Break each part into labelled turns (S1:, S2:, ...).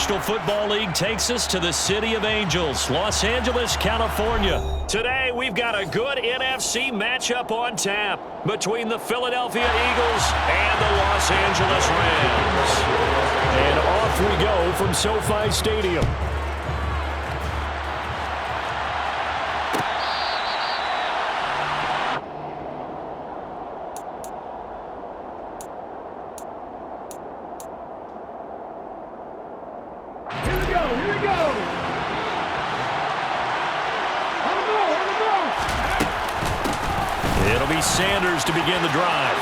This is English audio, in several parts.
S1: National Football League takes us to the City of Angels, Los Angeles, California. Today, we've got a good NFC matchup on tap between the Philadelphia Eagles and the Los Angeles Rams. And off we go from SoFi Stadium.
S2: Sanders to begin the drive.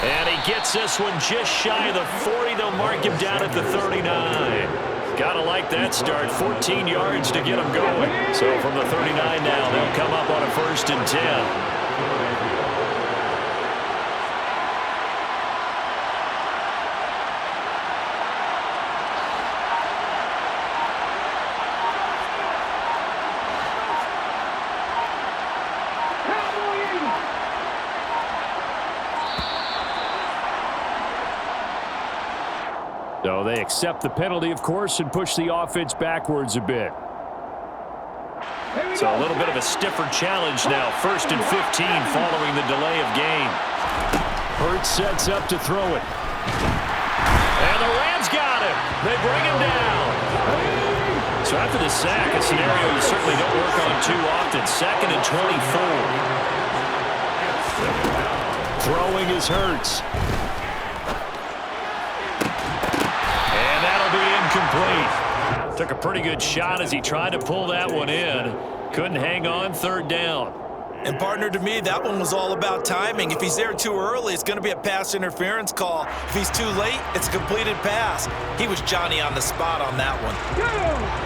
S2: And he gets this one just shy of the 40. They'll mark him down at the 39. Gotta like that start. 14 yards to get him going. So from the 39 now, they'll come up on a 1st and 10.
S1: So they accept the penalty, of course, and push the offense backwards a bit.
S2: So a little bit of a stiffer challenge now. 1st and 15 following the delay of game.
S1: Hurts sets up to throw it.
S2: And the Rams got him. They bring him down. So after the sack, a scenario you certainly don't work on too often. 2nd and 24.
S1: Throwing is Hurts.
S2: Complete. Took a pretty good shot as he tried to pull that one in. Couldn't hang on. 3rd down.
S3: And partner, to me, that one was all about timing. If he's there too early, it's going to be a pass interference call. If he's too late, it's a completed pass. He was Johnny on the spot on that one.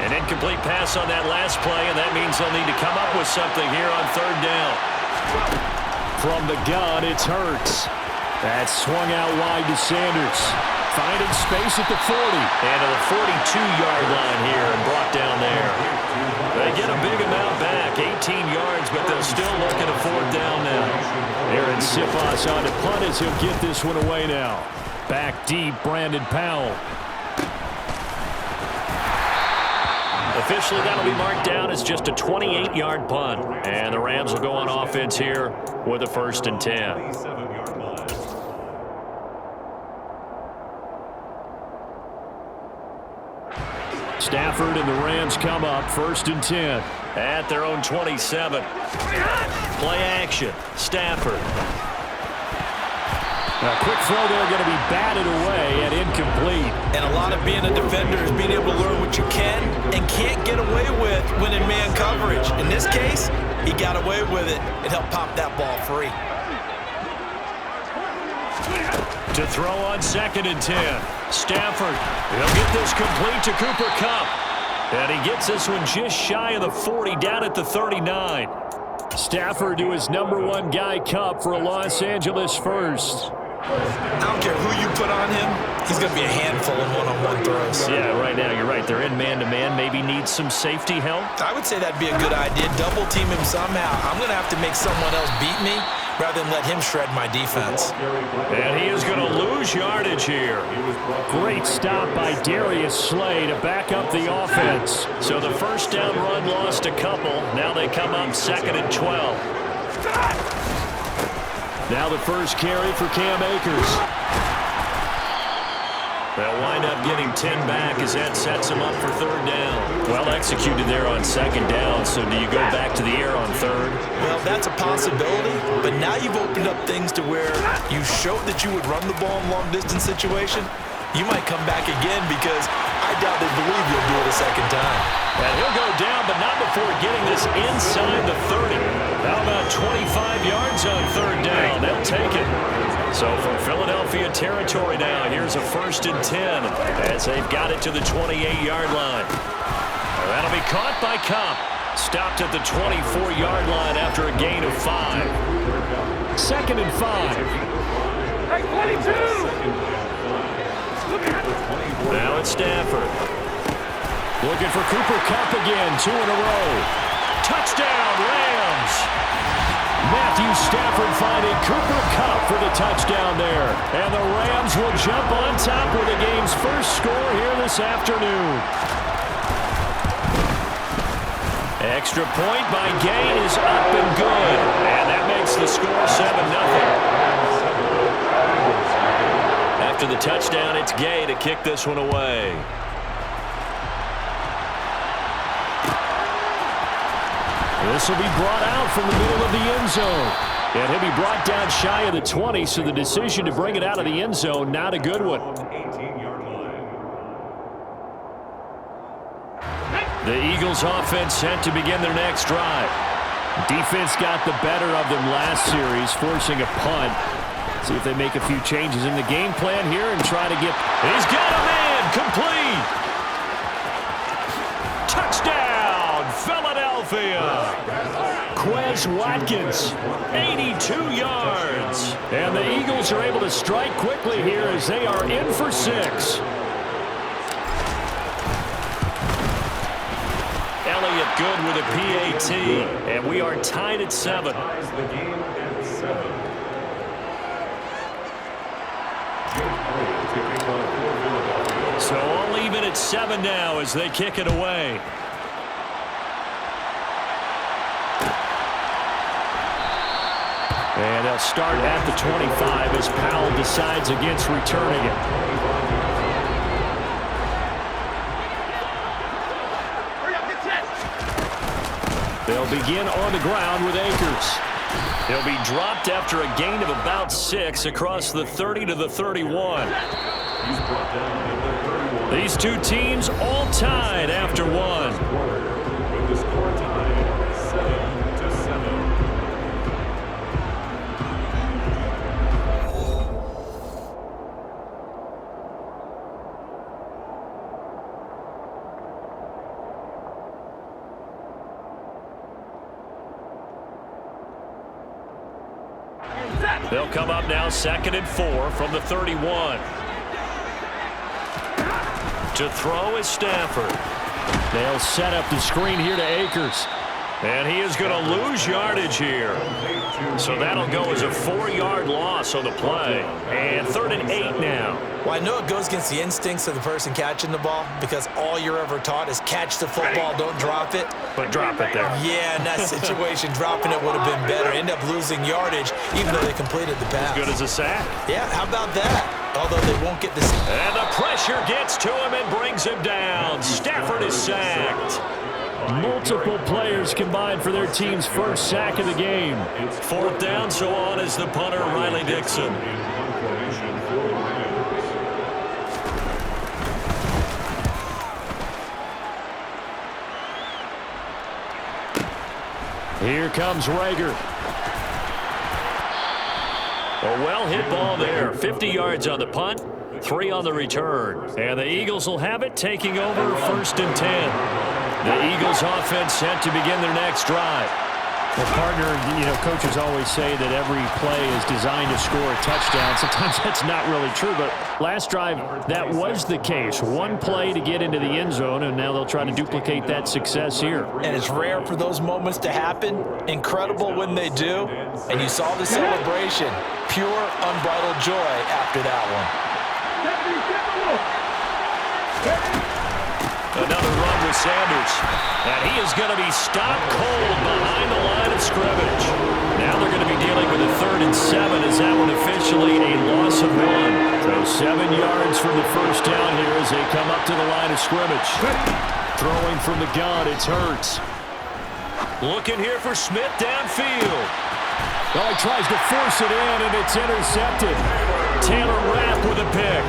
S2: An incomplete pass on that last play, and that means they'll need to come up with something here on 3rd down.
S1: From the gun, it's Hurts. That's swung out wide to Sanders. Finding space at the 40.
S2: And to the 42-yard line here and brought down there. They get a big amount back, 18 yards, but they'll still look at a 4th down now.
S1: Aaron Siposs on to punt as he'll get this one away now. Back deep, Brandon Powell.
S2: Officially, that'll be marked down as just a 28-yard punt. And the Rams will go on offense here with a 1st and 10.
S1: Stafford and the Rams come up 1st and 10.
S2: At their own 27. Play action. Stafford.
S1: A quick throw there going to be batted away and incomplete.
S3: And a lot of being a defender is being able to learn what you can and can't get away with when in man coverage. In this case, he got away with it and helped pop that ball free.
S2: To throw on 2nd and 10. Stafford. He'll get this complete to Cooper Kupp. And he gets this one just shy of the 40 down at the 39.
S1: Stafford to his #1 guy, Kupp, for a Los Angeles 1st.
S3: I don't care who you put on him. He's going to be a handful in one-on-one throws.
S2: Yeah, right now you're right. They're in man-to-man. Maybe needs some safety help.
S3: I would say that'd be a good idea. Double team him somehow. I'm going to have to make someone else beat me rather than let him shred my defense.
S2: And he is going to lose yardage here.
S1: Great stop by Darius Slay to back up the offense.
S2: So the 1st down run lost a couple. Now they come up 2nd and 12.
S1: Now the first carry for Cam Akers.
S2: They'll wind up getting 10 back as that sets them up for 3rd down. Well executed there on 2nd down, so do you go back to the air on 3rd?
S3: Well, that's a possibility, but now you've opened up things to where you showed that you would run the ball in long-distance situation. You might come back again because I doubt they believe you'll do it a 2nd time.
S2: And he'll go down, but not before getting this inside the 30. How about 25 yards on 3rd down? They'll take it. So from Philadelphia territory now, here's a 1st and 10 as they've got it to the 28-yard line. That'll be caught by Kupp. Stopped at the 24-yard line after a gain of 5.
S1: 2nd and 5.
S4: Hey, 22!
S2: Now it's Stafford.
S1: Looking for Cooper Kupp again, 2 in a row.
S2: Touchdown, Rams!
S1: Met Matthew Stafford finding Cooper Kupp for the touchdown there. And the Rams will jump on top with the game's first score here this afternoon. Extra point by Gay is up and good. And that makes the score 7-0. After the touchdown, it's Gay to kick this one away. This will be brought out from the middle of the end zone. And he'll be brought down shy of the 20, so the decision to bring it out of the end zone, not a good one. The Eagles offense set to begin their next drive. Defense got the better of them last series, forcing a punt. See if they make a few changes in the game plan here and try to get... He's got a man! Complete! Touchdown, Philadelphia! Quez Watkins, 82 yards. And the Eagles are able to strike quickly here as they are in for 6. Elliott good with a PAT, and we are tied at 7. So all even at 7 now as they kick it away. And they'll start at the 25 as Powell decides against returning it. They'll begin on the ground with Akers. He'll be dropped after a gain of about 6 across the 30 to the 31. These two teams all tied after 1. They'll come up now 2nd and 4 from the 31. To throw is Stafford. They'll set up the screen here to Akers. And he is going to lose yardage here. So that'll go as a 4-yard loss on the play. And 3rd and 8 now.
S3: Well, I know it goes against the instincts of the person catching the ball because all you're ever taught is catch the football, don't drop it.
S1: But drop it there.
S3: Yeah, in that situation, dropping it would have been better. End up losing yardage even though they completed the pass.
S1: As good as a sack.
S3: Yeah, how about that? Although they won't get this.
S1: And the pressure gets to him and brings him down. Stafford is sacked. Multiple players combined for their team's first sack of the game. 4th down, so on is the punter, Riley Dixon. Here comes Rager. A well-hit ball there. 50 yards on the punt, 3 on the return. And the Eagles will have it, taking over 1st and 10. The Eagles offense set to begin their next drive. Well, partner, coaches always say that every play is designed to score a touchdown. Sometimes that's not really true, but last drive, that was the case. One play to get into the end zone, and now they'll try to duplicate that success here.
S3: And it's rare for those moments to happen. Incredible when they do. And you saw the celebration. Pure, unbridled joy after that one.
S1: Another run with Sanders. And he is going to be stopped cold behind the line of scrimmage. Now they're going to be dealing with a 3rd and 7 as that one officially a loss of 1. So 7 yards from the first down here as they come up to the line of scrimmage. Throwing from the gun, it's Hurts. Looking here for Smith downfield. Oh, he tries to force it in, and it's intercepted. Taylor Rapp with a pick.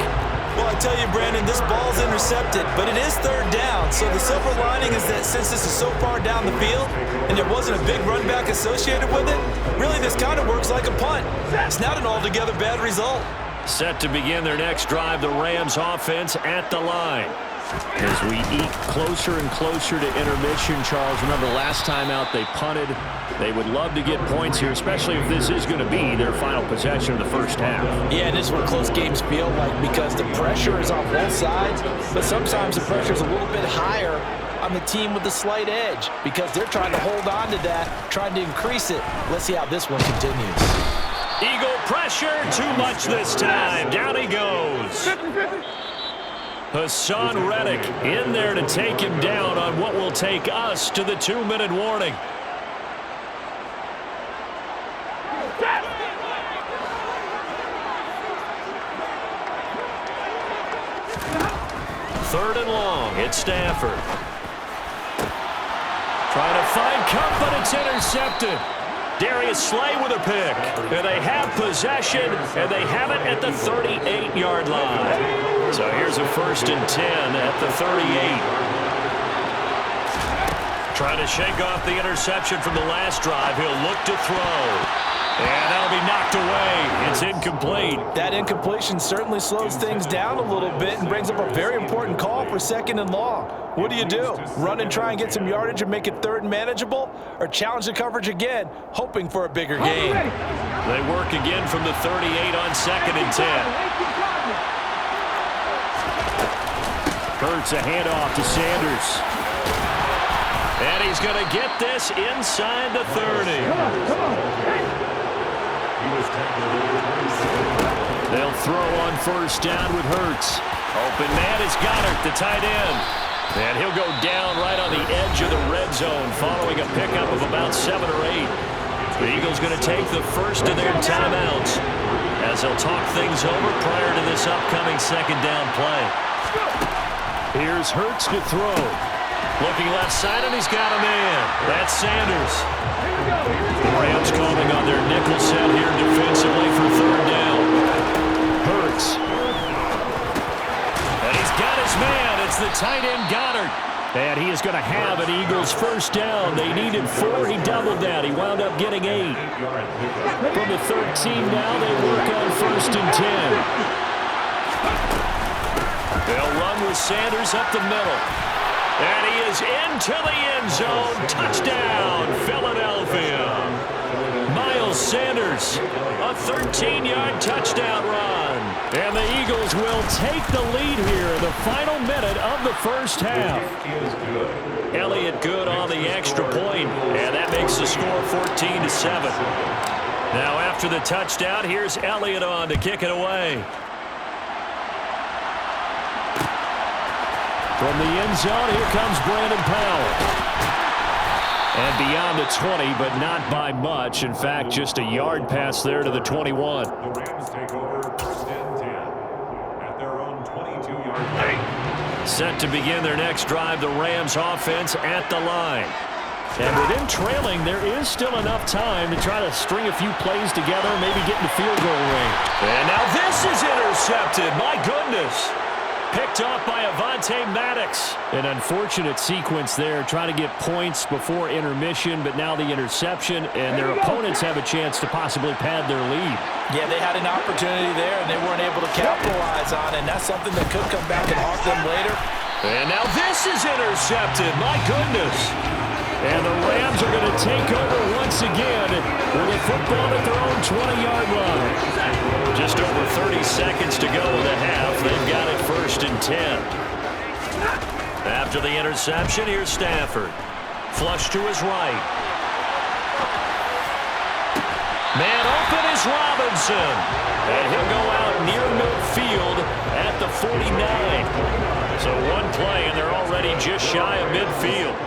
S3: Well, I tell you, Brandon, this ball's intercepted, but it is 3rd down. So the silver lining is that since this is so far down the field and there wasn't a big run back associated with it, really this kind of works like a punt. It's not an altogether bad result.
S1: Set to begin their next drive, the Rams offense at the line. As we eke closer and closer to intermission, Charles, remember last time out they punted. They would love to get points here, especially if this is going to be their final possession of the first half.
S3: Yeah, and this is what close games feel like because the pressure is on both sides, but sometimes the pressure is a little bit higher on on the team with the slight edge because they're trying to hold on to that, trying to increase it. Let's see how this one continues.
S1: Eagle pressure, too much this time. Down he goes. Hassan Reddick in there to take him down on what will take us to the 2-minute warning. Third and long, it's Stafford. Trying to find Cup, but it's intercepted. Darius Slay with a pick. And they have possession, and they have it at the 38-yard line. So here's a 1st and 10 at the 38. Trying to shake off the interception from the last drive. He'll look to throw. And that'll be knocked away. It's incomplete.
S3: That incompletion certainly slows things down a little bit and brings up a very important call for 2nd and long. What do? Run and try and get some yardage and make it 3rd and manageable? Or challenge the coverage again, hoping for a bigger gain?
S1: They work again from the 38 on 2nd and 10. Hurts a handoff to Sanders. And he's going to get this inside the 30. They'll throw on 1st down with Hurts. Open man is Goddard, the tight end. And he'll go down right on the edge of the red zone following a pickup of about 7 or 8. The Eagles going to take the first of their timeouts as they'll talk things over prior to this upcoming 2nd down play. Here's Hurts to throw. Looking left side, and he's got a man. That's Sanders. The Rams calling on their nickel set here defensively for 3rd down. Hurts. And he's got his man. It's the tight end Goddard. And he is going to have an Eagles 1st down. They needed 4. He doubled that. He wound up getting 8. From the 13 now, they work on 1st and 10. They'll run with Sanders up the middle. And he is into the end zone. Touchdown, Philadelphia. Miles Sanders, a 13-yard touchdown run. And the Eagles will take the lead here in the final minute of the 1st half. Elliott good on the extra point, and that makes the score 14-7. Now after the touchdown, here's Elliott on to kick it away. From the end zone, here comes Brandon Powell. And beyond the 20, but not by much. In fact, just a yard pass there to the 21.
S4: The Rams take over 1st and 10 at their own 22-yard line.
S1: Set to begin their next drive, the Rams offense at the line. And within trailing, there is still enough time to try to string a few plays together, maybe get in the field goal range. And now this is intercepted. My goodness. Picked off by Avonte Maddox. An unfortunate sequence there, trying to get points before intermission, but now the interception, and their opponents have a chance to possibly pad their lead.
S3: Yeah, they had an opportunity there, and they weren't able to capitalize on it, and that's something that could come back and haunt them later.
S1: And now this is intercepted. My goodness. And the Rams are going to take over once again with a football at their own 20-yard line. Just over 30 seconds to go in the half. They've got it 1st and 10. After the interception, here's Stafford. Flush to his right. Man open is Robinson. And he'll go out near midfield at the 49. So one play, and they're already just shy of midfield.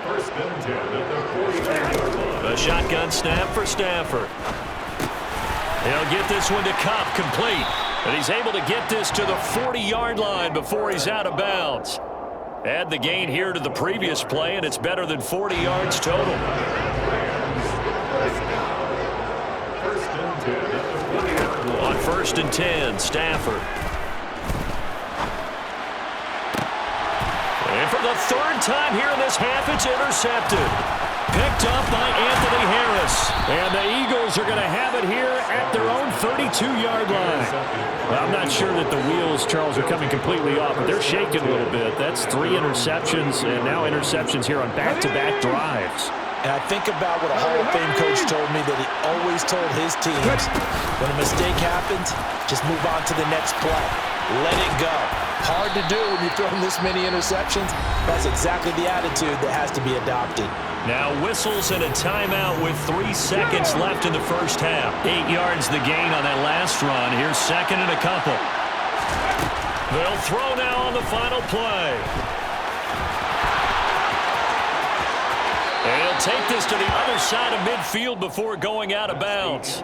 S4: 1st and 10 at the 49-yard line.
S1: A shotgun snap for Stafford. He'll get this one to Cup, complete. And he's able to get this to the 40-yard line before he's out of bounds. Add the gain here to the previous play, and it's better than 40 yards total.
S4: 1st and 10 at the 40-yard line.
S1: On 1st and 10, Stafford. And for the 3rd time here in this half, it's intercepted. Picked up by Anthony Harris. And the Eagles are going to have it here at their own 32-yard line. Well, I'm not sure that the wheels, Charles, are coming completely off, but they're shaking a little bit. That's 3 interceptions, and now interceptions here on back-to-back drives.
S3: And I think about what a Hall of Fame coach told me that he always told his teams, when a mistake happens, just move on to the next play. Let it go. Hard to do when you're throwing this many interceptions. That's exactly the attitude that has to be adopted.
S1: Now whistles and a timeout with 3 seconds left in the first half. 8 yards the gain on that last run. Here's second and a couple. They'll throw now on the final play. And he'll take this to the other side of midfield before going out of bounds.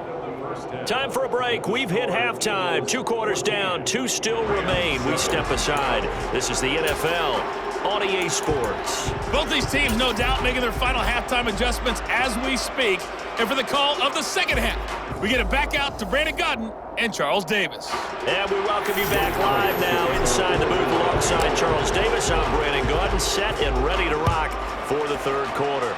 S1: Time for a break. We've hit halftime. 2 quarters down. 2 still remain. We step aside. This is the NFL on EA Sports.
S2: Both these teams, no doubt, making their final halftime adjustments as we speak. And for the call of the second half, we get it back out to Brandon Godden and Charles Davis.
S1: And we welcome you back live now inside the booth alongside Charles Davis. I'm Brandon Godden, set and ready to rock for the third quarter.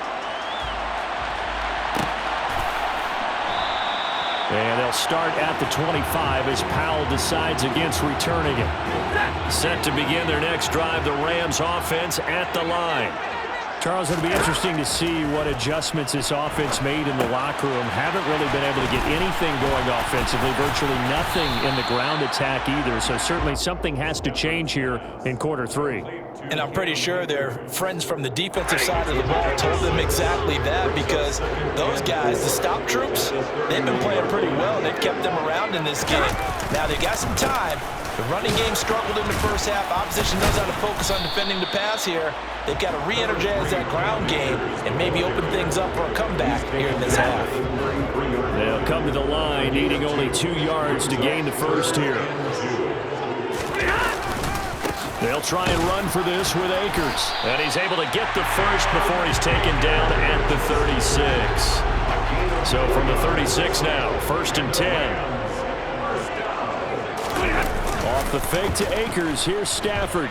S1: And they'll start at the 25 as Powell decides against returning it. Set to begin their next drive, the Rams offense at the line. Charles, it'll be interesting to see what adjustments this offense made in the locker room. Haven't really been able to get anything going offensively, virtually nothing in the ground attack either. So certainly something has to change here in quarter 3.
S3: And I'm pretty sure their friends from the defensive side of the ball told them exactly that, because those guys, the stop troops, they've been playing pretty well. They've kept them around in this game. Now they got some time. The running game struggled in the first half. Opposition knows how to focus on defending the pass here. They've got to re-energize that ground game and maybe open things up for a comeback here in this half.
S1: They'll come to the line, needing only 2 yards to gain the first here. They'll try and run for this with Akers. And he's able to get the first before he's taken down at the 36. So from the 36 now, 1st and 10. Off the fake to Akers. Here's Stafford.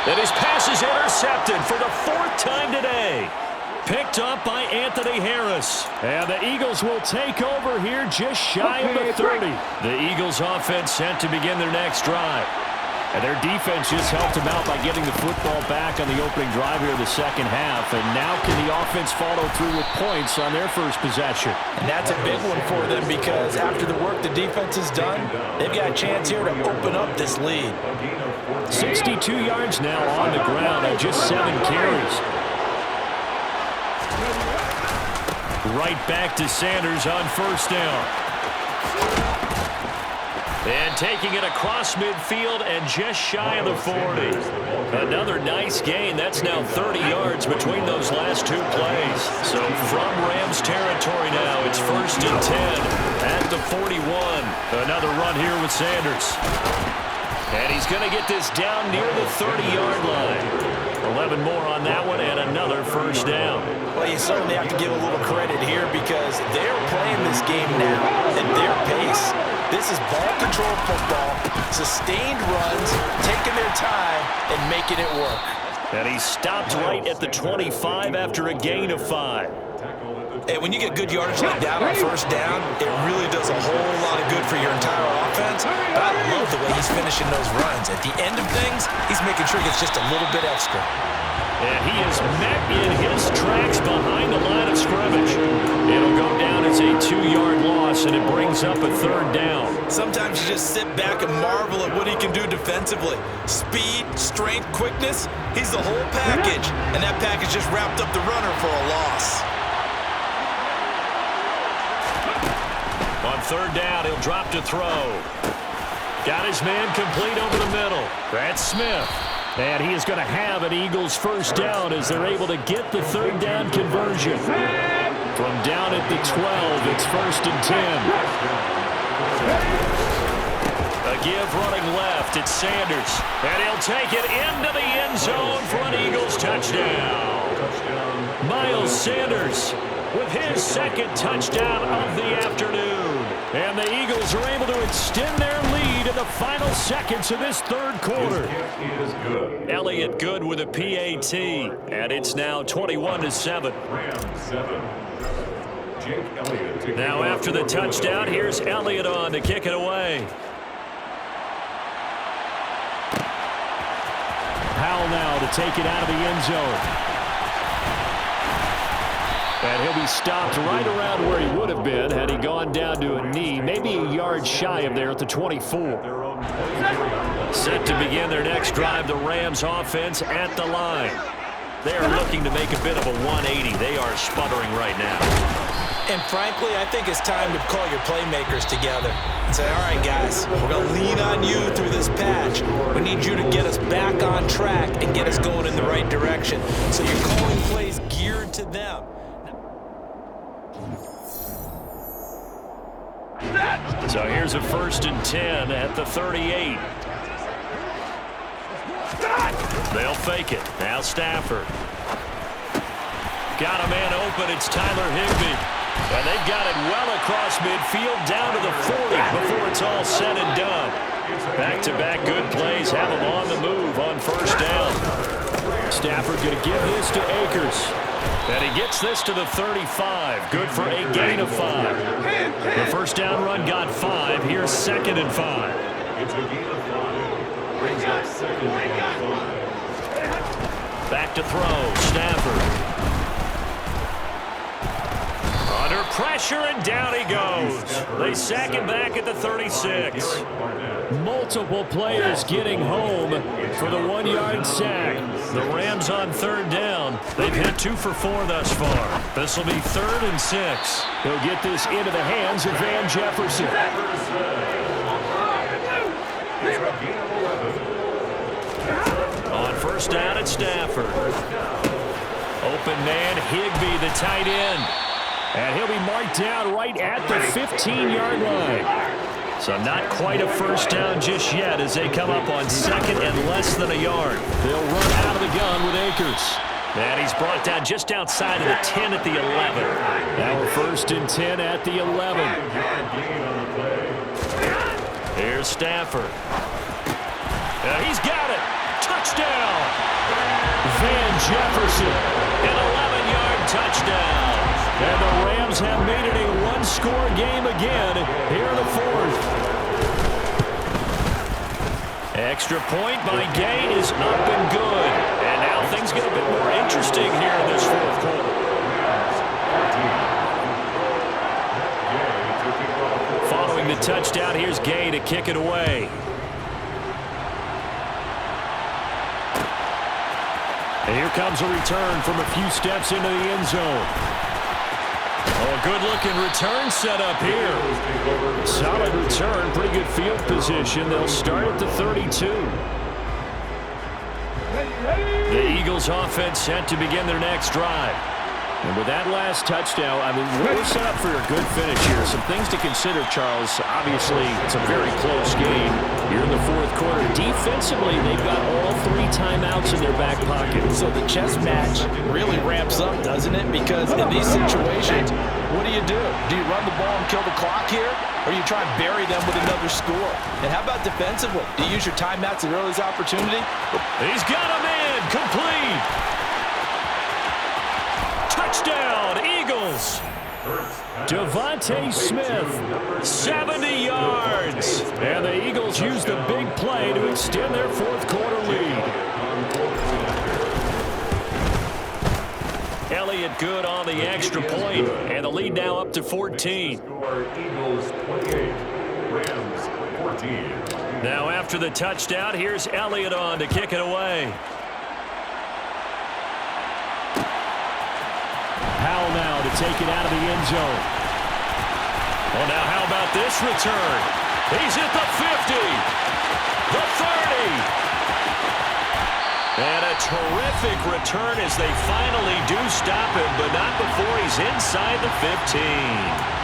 S1: And his pass is intercepted for the 4th time today. Picked up by Anthony Harris. And the Eagles will take over here just shy of the 30. The Eagles offense set to begin their next drive. And their defense just helped them out by getting the football back on the opening drive here in the second half. And now can the offense follow through with points on their first possession?
S3: And that's a big one for them, because after the work the defense has done, they've got a chance here to open up this lead.
S1: 62 yards now on the ground and just 7 carries. Right back to Sanders on 1st down. And taking it across midfield and just shy of the 40. Another nice gain. That's now 30 yards between those last 2 plays. So from Rams territory now, it's 1st and 10 at the 41. Another run here with Sanders. And he's going to get this down near the 30-yard line. 11 more on that one and another 1st down.
S3: Well, you certainly have to give a little credit here, because they're playing this game now at their pace. This is ball control football, sustained runs, taking their time and making it work.
S1: And he stopped right at the 25 after a gain of 5.
S3: Hey, when you get good yardage like that on 1st down, it really does a whole lot of good for your entire offense. But I love the way he's finishing those runs. At the end of things, he's making sure he gets just a little bit extra.
S1: And he is met in his tracks behind the line of scrimmage. It'll go down as a 2-yard loss, and it brings up a 3rd down.
S3: Sometimes you just sit back and marvel at what he can do defensively. Speed, strength, quickness, he's the whole package. And that package just wrapped up the runner for a loss.
S1: On 3rd down, he'll drop to throw. Got his man complete over the middle. That's Smith. And he is going to have an Eagles 1st down as they're able to get the 3rd down conversion. From down at the 12, it's 1st and 10. A give running left. It's Sanders. And he'll take it into the end zone for an Eagles touchdown. Miles Sanders with his 2nd touchdown of the afternoon. And the Eagles are able to extend their lead in the final seconds of this 3rd quarter. Elliott good with a PAT. And it's now 21-7. Now after the touchdown, here's Elliott on to kick it away. Powell now to take it out of the end zone.
S2: And he'll be stopped right around where he would have been had he gone down to a knee, maybe a yard shy of there at the 24.
S1: Set to begin their next drive, the Rams offense at the line. They are looking to make a bit of a 180. They are sputtering right now.
S3: And frankly, I think it's time to call your playmakers together and say, all right, guys, we're going to lean on you through this patch. We need you to get us back on track and get us going in the right direction. So you're calling plays geared to them.
S1: So here's a 1st and 10 at the 38. They'll fake it. Now Stafford. Got a man open. It's Tyler Higbee. And they've got it well across midfield down to the 40 before it's all said and done. Back-to-back good plays have them on the move on 1st down.
S2: Stafford going to give this to Akers.
S1: And he gets this to the 35. Good for a gain of 5. The 1st down run got 5. Here's 2nd and 5.
S4: It's a gain of 5. Brings up 2nd and 5.
S1: Back to throw. Stafford. Under pressure, and down he goes. They sack him back at the 36.
S2: Multiple players getting home for the 1-yard sack.
S1: The Rams on 3rd down. They've hit 2 for 4 thus far. This will be 3rd and 6.
S2: He'll get this into the hands of Van Jefferson.
S1: On 1st down at Stafford. Open man, Higbee, the tight end.
S2: And he'll be marked down right at the 15-yard line.
S1: So not quite a 1st down just yet as they come up on 2nd and less than a yard.
S2: They'll run out of the gun with Akers.
S1: And he's brought down just outside of the 10 at the 11.
S2: Now a 1st and 10 at the 11.
S1: Here's Stafford. He's got it. Touchdown.
S2: Van Jefferson.
S1: An 11-yard touchdown.
S2: And the Rams have made it a 1-score game again here in the 4th.
S1: Extra point by Gay is up and good. And now things get a bit more interesting here in this 4th quarter. Following the touchdown, here's Gay to kick it away.
S2: And here comes a return from a few steps into the end zone.
S1: Oh, a good-looking return set up here.
S2: Solid return, pretty good field position. They'll start at the 32.
S1: The Eagles offense set to begin their next drive.
S2: And with that last touchdown, I mean, we're set up for a good finish here. Some things to consider, Charles. Obviously, it's a very close game. You're in the 4th quarter. Defensively, they've got all 3 timeouts in their back pocket.
S3: So the chess match really ramps up, doesn't it? Because in these situations, what do? Do you run the ball and kill the clock here? Or you try and bury them with another score? And how about defensively? Do you use your timeouts at earliest opportunity?
S1: He's got him in. Complete. Touchdown, Eagles.
S2: Devontae Smith,
S1: 70 yards.
S2: And the Eagles use the big play to extend their 4th quarter lead.
S1: Elliott good on the extra point, and the lead now up to 14.
S4: Eagles 28, Rams 14.
S1: Now after the touchdown, here's Elliott on to kick it away.
S2: Powell now to take it out of the end zone.
S1: Well, now how about this return? He's at the 50, the 30. And a terrific return as they finally do stop him, but not before he's inside the 15.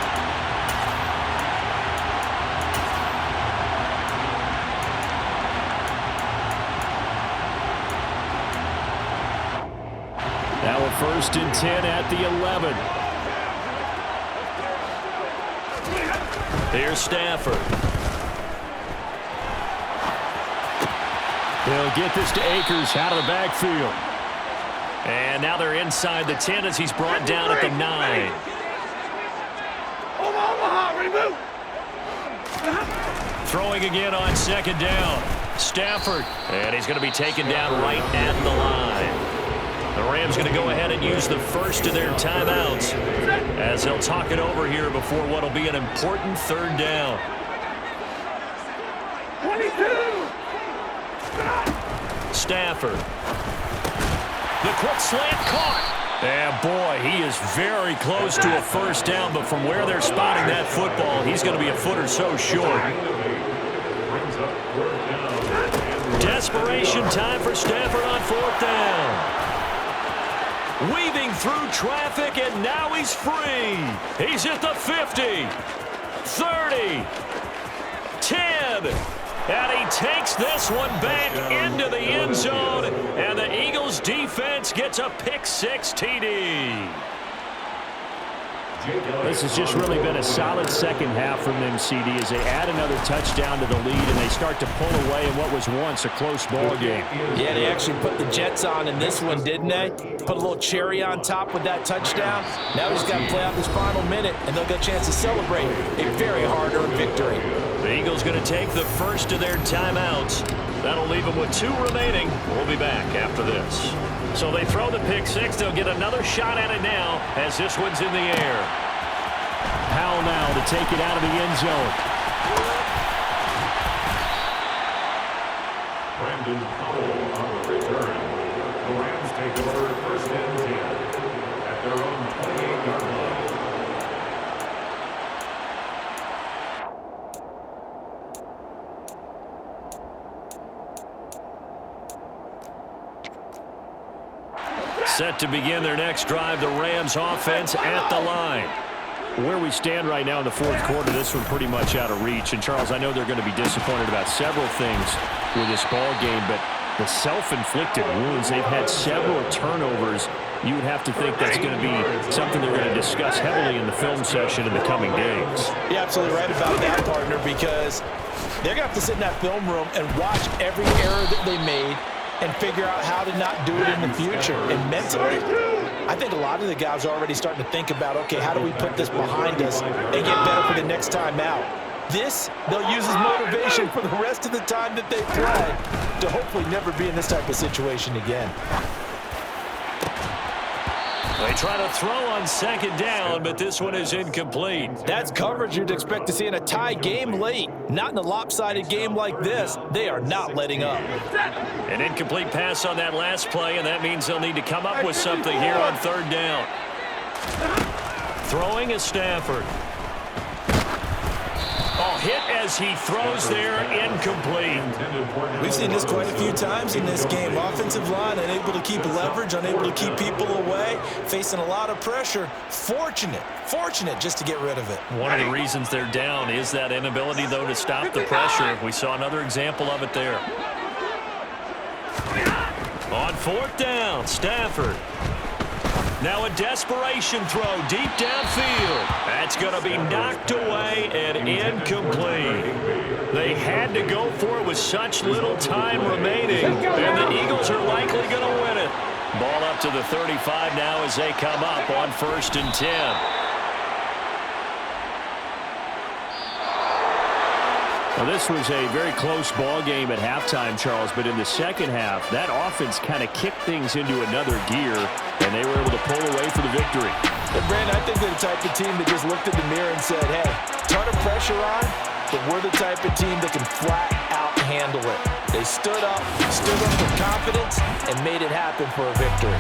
S2: Now a 1st and 10 at the 11.
S1: Here's Stafford.
S2: They'll get this to Akers out of the backfield.
S1: And now they're inside the 10 as he's brought down at the 9. Throwing again on 2nd down. Stafford. And he's going to be taken down right at the line. The Rams going to go ahead and use the first of their timeouts as they'll talk it over here before what will be an important third down.
S4: 22!
S1: Stafford. The quick slant caught. And boy, he is very close to a first down, but from where they're spotting that football, he's going to be a foot or so short. Desperation time for Stafford on fourth down. Weaving through traffic, and now he's free. He's at the 50, 30, 10. And he takes this one back into the end zone, and the Eagles defense gets a pick-six TD.
S2: This has just really been a solid second half from them, CD, as they add another touchdown to the lead and they start to pull away in what was once a close ball game.
S3: Yeah, they actually put the Jets on in this one, didn't they? Put a little cherry on top with that touchdown. Now he's got to play out this final minute, and they'll get a chance to celebrate a very hard-earned victory.
S1: The Eagles going to take the first of their timeouts. That'll leave them with 2 remaining. We'll be back after this. So they throw the pick-six. They'll get another shot at it now as this one's in the air.
S2: Powell now to take it out of the end zone.
S4: Brandon Powell on the return. The Rams take over first and 10 at their own 28-yard line.
S1: Set to begin their next drive, the Rams offense at the line.
S2: Where we stand right now in the fourth quarter, this one pretty much out of reach. And, Charles, I know they're going to be disappointed about several things with this ball game, but the self-inflicted wounds, they've had several turnovers. You would have to think that's going to be something they're going to discuss heavily in the film session in the coming days.
S3: You're absolutely right about that, partner, because they're going to have to sit in that film room and watch every error that they made and figure out how to not do it in the future. And mentally, I think a lot of the guys are already starting to think about, okay, how do we put this behind us and get better for the next time out? This, they'll use as motivation for the rest of the time that they play to hopefully never be in this type of situation again.
S1: They try to throw on second down, but this one is incomplete.
S3: That's coverage you'd expect to see in a tie game late. Not in a lopsided game like this. They are not letting up.
S1: An incomplete pass on that last play, and that means they'll need to come up with something here on third down. Throwing is Stafford. Oh, hit as he throws there, incomplete.
S3: We've seen this quite a few times in this game. Offensive line unable to keep leverage, unable to keep people away, facing a lot of pressure. Fortunate just to get rid of it.
S1: One of the reasons they're down is that inability, though, to stop the pressure. We saw another example of it there. On fourth down, Stafford. Now a desperation throw deep downfield. That's going to be knocked away and incomplete. They had to go for it with such little time remaining, and the Eagles are likely going to win it. Ball up to the 35 now as they come up on first and 10.
S2: Well, this was a very close ball game at halftime, Charles, but in the second half, that offense kind of kicked things into another gear, and they were able to pull away for the victory.
S3: And Brandon, I think they're the type of team that just looked in the mirror and said, hey, ton of pressure on, but we're the type of team that can flat out handle it. They stood up with confidence and made it happen for a victory.